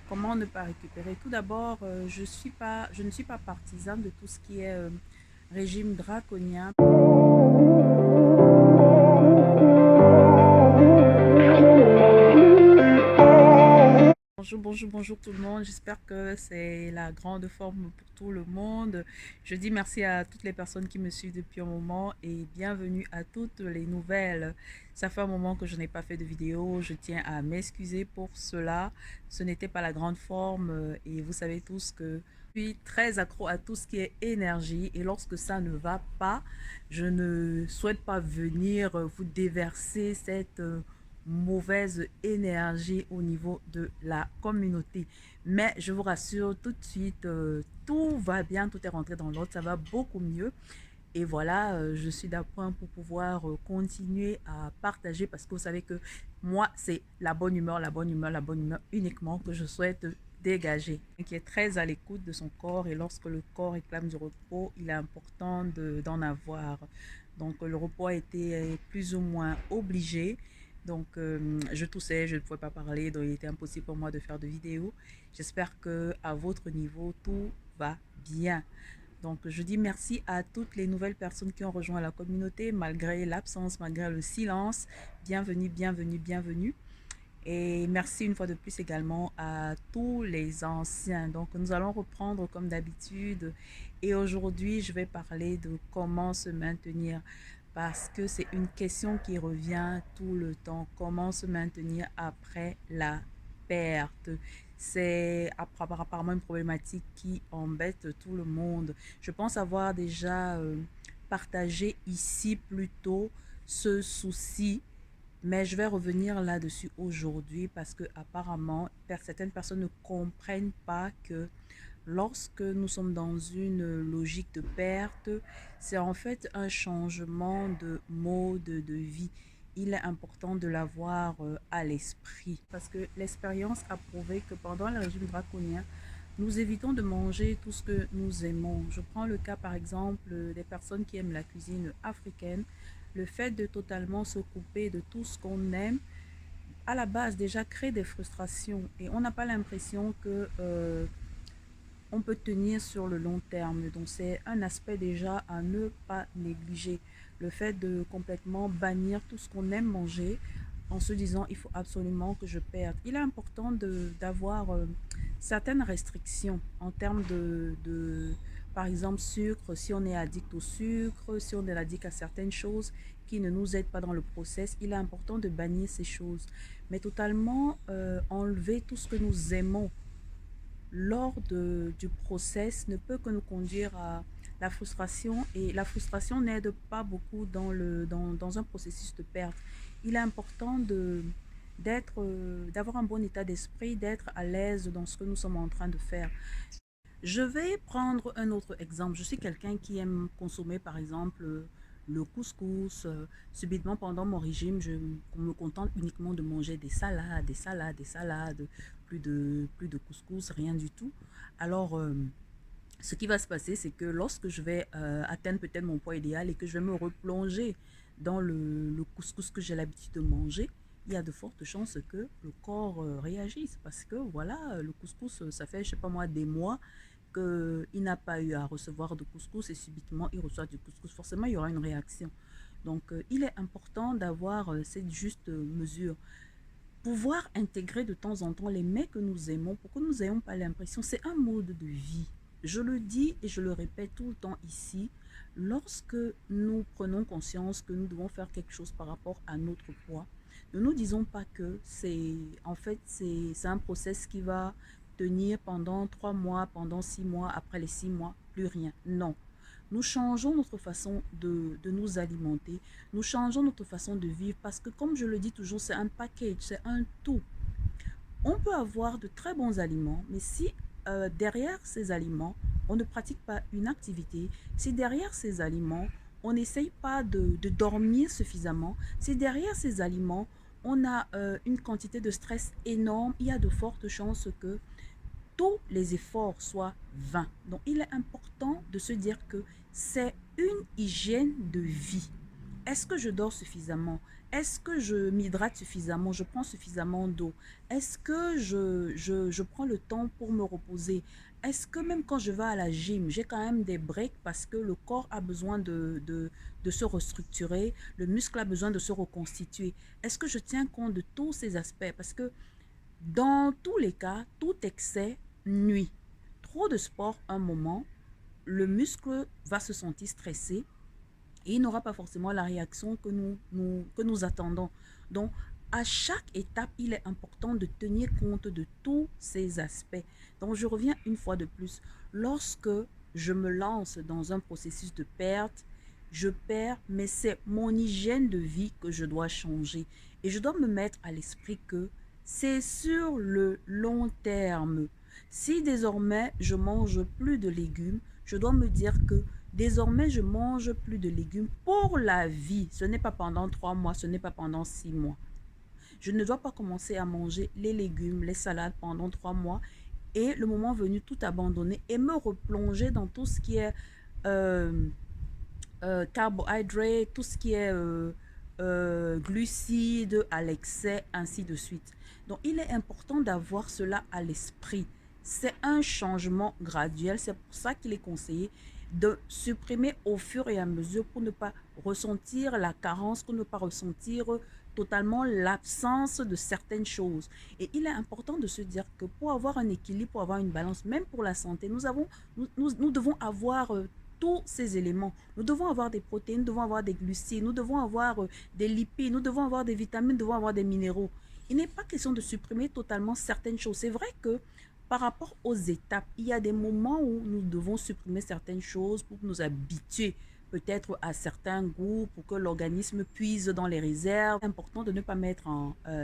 Comment ne pas récupérer? Tout d'abord, je ne suis pas partisane de tout ce qui est régime draconien. Bonjour, bonjour, bonjour tout le monde. J'espère que c'est la grande forme pour tout le monde. Je dis merci à toutes les personnes qui me suivent depuis un moment et bienvenue à toutes les nouvelles. Ça fait un moment que je n'ai pas fait de vidéo. Je tiens à m'excuser pour cela. Ce n'était pas la grande forme et vous savez tous que je suis très accro à tout ce qui est énergie et lorsque ça ne va pas, je ne souhaite pas venir vous déverser cette mauvaise énergie au niveau de la communauté. Mais je vous rassure tout de suite, tout va bien, tout est rentré dans l'ordre, ça va beaucoup mieux. Et voilà, je suis d'appoint pour pouvoir continuer à partager parce que vous savez que moi, c'est la bonne humeur, la bonne humeur, la bonne humeur uniquement que je souhaite dégager. Qui est très à l'écoute de son corps et lorsque le corps réclame du repos, il est important d'en avoir. Donc le repos a été plus ou moins obligé. Donc je toussais, je ne pouvais pas parler, donc il était impossible pour moi de faire de vidéos. J'espère que à votre niveau, tout va bien. Donc, je dis merci à toutes les nouvelles personnes qui ont rejoint la communauté, malgré l'absence, malgré le silence. Bienvenue, bienvenue, bienvenue. Et merci une fois de plus également à tous les anciens. Donc, nous allons reprendre comme d'habitude. Et aujourd'hui, je vais parler de comment se maintenir. Parce que c'est une question qui revient tout le temps. Comment se maintenir après la perte? C'est apparemment une problématique qui embête tout le monde. Je pense avoir déjà partagé ici plus tôt ce souci, mais je vais revenir là-dessus aujourd'hui parce que apparemment certaines personnes ne comprennent pas que lorsque nous sommes dans une logique de perte, c'est en fait un changement de mode de vie. Il est important de l'avoir à l'esprit parce que l'expérience a prouvé que pendant le régime draconien, nous évitons de manger tout ce que nous aimons. Je prends le cas par exemple des personnes qui aiment la cuisine africaine. Le fait de totalement se couper de tout ce qu'on aime, à la base déjà crée des frustrations et on n'a pas l'impression que on peut tenir sur le long terme. Donc c'est un aspect déjà à ne pas négliger. Le fait de complètement bannir tout ce qu'on aime manger en se disant il faut absolument que je perde. Il est important d'avoir certaines restrictions en termes par exemple, sucre, si on est addict au sucre, si on est addict à certaines choses qui ne nous aident pas dans le process, il est important de bannir ces choses. Mais totalement enlever tout ce que nous aimons lors du process ne peut que nous conduire à la frustration et la frustration n'aide pas beaucoup dans un processus de perte. Il est important d'avoir un bon état d'esprit, d'être à l'aise dans ce que nous sommes en train de faire. Je vais prendre un autre exemple. Je suis quelqu'un qui aime consommer, par exemple, le couscous. Subitement, pendant mon régime, je me contente uniquement de manger des salades, des salades, des salades, plus de couscous, rien du tout. Alors, ce qui va se passer, c'est que lorsque je vais atteindre peut-être mon poids idéal et que je vais me replonger dans le couscous que j'ai l'habitude de manger, il y a de fortes chances que le corps réagisse parce que voilà, le couscous, ça fait, je sais pas moi, des mois qu'il n'a pas eu à recevoir de couscous et subitement il reçoit du couscous. Forcément, il y aura une réaction. Donc, il est important d'avoir cette juste mesure. Pouvoir intégrer de temps en temps les mets que nous aimons pour que nous n'ayons pas l'impression, c'est un mode de vie. Je le dis et je le répète tout le temps ici, lorsque nous prenons conscience que nous devons faire quelque chose par rapport à notre poids, ne nous disons pas que c'est un process qui va tenir pendant 3 mois, pendant 6 mois, après les 6 mois, plus rien. Non. Nous changeons notre façon de nous alimenter, nous changeons notre façon de vivre parce que, comme je le dis toujours, c'est un package, c'est un tout. On peut avoir de très bons aliments, mais si derrière ces aliments, on ne pratique pas une activité, si derrière ces aliments, on n'essaye pas de dormir suffisamment, si derrière ces aliments, on a une quantité de stress énorme, il y a de fortes chances que tous les efforts soient vains. Donc, il est important de se dire que c'est une hygiène de vie. Est-ce que je dors suffisamment? Est-ce que je m'hydrate suffisamment? Je prends suffisamment d'eau? Est-ce que je prends le temps pour me reposer? Est-ce que même quand je vais à la gym, j'ai quand même des breaks parce que le corps a besoin de se restructurer, le muscle a besoin de se reconstituer? Est-ce que je tiens compte de tous ces aspects? Parce que dans tous les cas, tout excès nuit. Trop de sport, un moment, le muscle va se sentir stressé et il n'aura pas forcément la réaction que nous attendons. Donc, à chaque étape, il est important de tenir compte de tous ces aspects. Donc, je reviens une fois de plus. Lorsque je me lance dans un processus de perte, je perds, mais c'est mon hygiène de vie que je dois changer. Et je dois me mettre à l'esprit que c'est sur le long terme. Si désormais je mange plus de légumes, je dois me dire que désormais je mange plus de légumes pour la vie. Ce n'est pas pendant 3 mois, ce n'est pas pendant 6 mois. Je ne dois pas commencer à manger les légumes, les salades pendant 3 mois et le moment venu tout abandonner et me replonger dans tout ce qui est euh, carbohydrate, tout ce qui est glucides à l'excès, ainsi de suite. Donc, il est important d'avoir cela à l'esprit. C'est un changement graduel. C'est pour ça qu'il est conseillé de supprimer au fur et à mesure pour ne pas ressentir la carence, pour ne pas ressentir totalement l'absence de certaines choses. Et il est important de se dire que pour avoir un équilibre, pour avoir une balance, même pour la santé, nous devons avoir tous ces éléments. Nous devons avoir des protéines, nous devons avoir des glucides, nous devons avoir des lipides, nous devons avoir des vitamines, nous devons avoir des minéraux. Il n'est pas question de supprimer totalement certaines choses. C'est vrai que par rapport aux étapes, il y a des moments où nous devons supprimer certaines choses pour nous habituer peut-être à certains goûts, pour que l'organisme puise dans les réserves. C'est important de ne pas mettre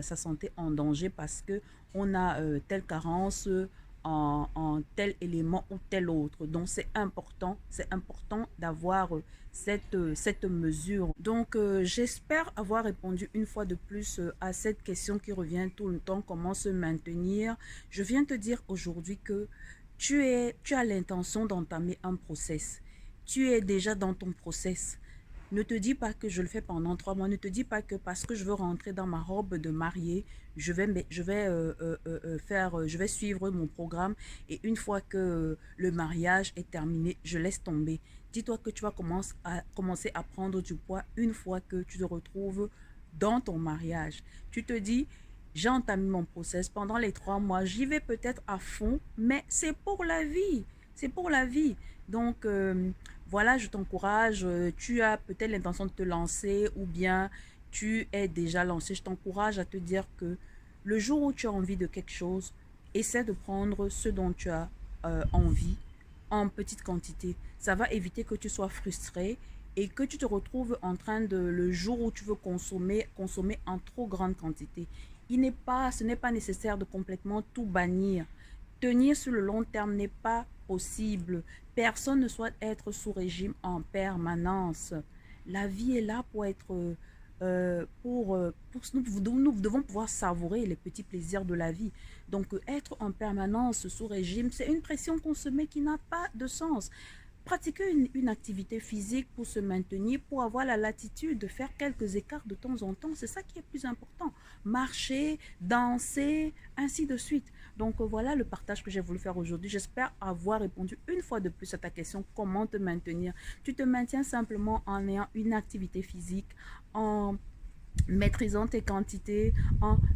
sa santé en danger parce que on a telle carence en tel élément ou tel autre. Donc, c'est important d'avoir cette mesure. Donc, j'espère avoir répondu une fois de plus à cette question qui revient tout le temps, comment se maintenir. Je viens te dire aujourd'hui que tu as l'intention d'entamer un process. Tu es déjà dans ton process. Ne te dis pas que je le fais pendant 3 mois. Ne te dis pas que parce que je veux rentrer dans ma robe de mariée, je vais suivre mon programme et une fois que le mariage est terminé, je laisse tomber. Dis-toi que tu vas commencer à prendre du poids une fois que tu te retrouves dans ton mariage. Tu te dis, j'ai entamé mon process pendant les 3 mois, j'y vais peut-être à fond, mais c'est pour la vie. C'est pour la vie. Donc, voilà, je t'encourage. Tu as peut-être l'intention de te lancer ou bien tu es déjà lancé. Je t'encourage à te dire que le jour où tu as envie de quelque chose, essaie de prendre ce dont tu as envie en petite quantité. Ça va éviter que tu sois frustré et que tu te retrouves en train de, le jour où tu veux consommer en trop grande quantité. Ce n'est pas nécessaire de complètement tout bannir. Tenir sur le long terme n'est pas possible. Personne ne souhaite être sous régime en permanence. La vie est là pour être, nous devons pouvoir savourer les petits plaisirs de la vie. Donc, être en permanence sous régime, c'est une pression qu'on se met qui n'a pas de sens. Pratiquer une activité physique pour se maintenir, pour avoir la latitude de faire quelques écarts de temps en temps, c'est ça qui est plus important. Marcher, danser, ainsi de suite. Donc voilà le partage que j'ai voulu faire aujourd'hui. J'espère avoir répondu une fois de plus à ta question, comment te maintenir. Tu te maintiens simplement en ayant une activité physique, en maîtrisant tes quantités,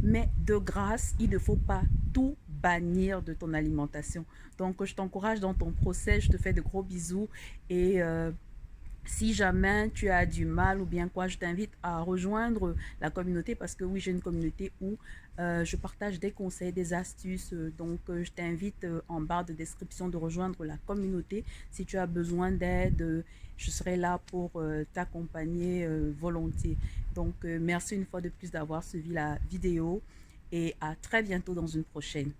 mais de grâce, il ne faut pas tout bannir de ton alimentation. Donc, je t'encourage dans ton procès, je te fais de gros bisous et si jamais tu as du mal ou bien quoi, je t'invite à rejoindre la communauté parce que oui, j'ai une communauté où je partage des conseils, des astuces. Donc, je t'invite en barre de description de rejoindre la communauté. Si tu as besoin d'aide, je serai là pour t'accompagner volontiers. Donc, merci une fois de plus d'avoir suivi la vidéo et à très bientôt dans une prochaine.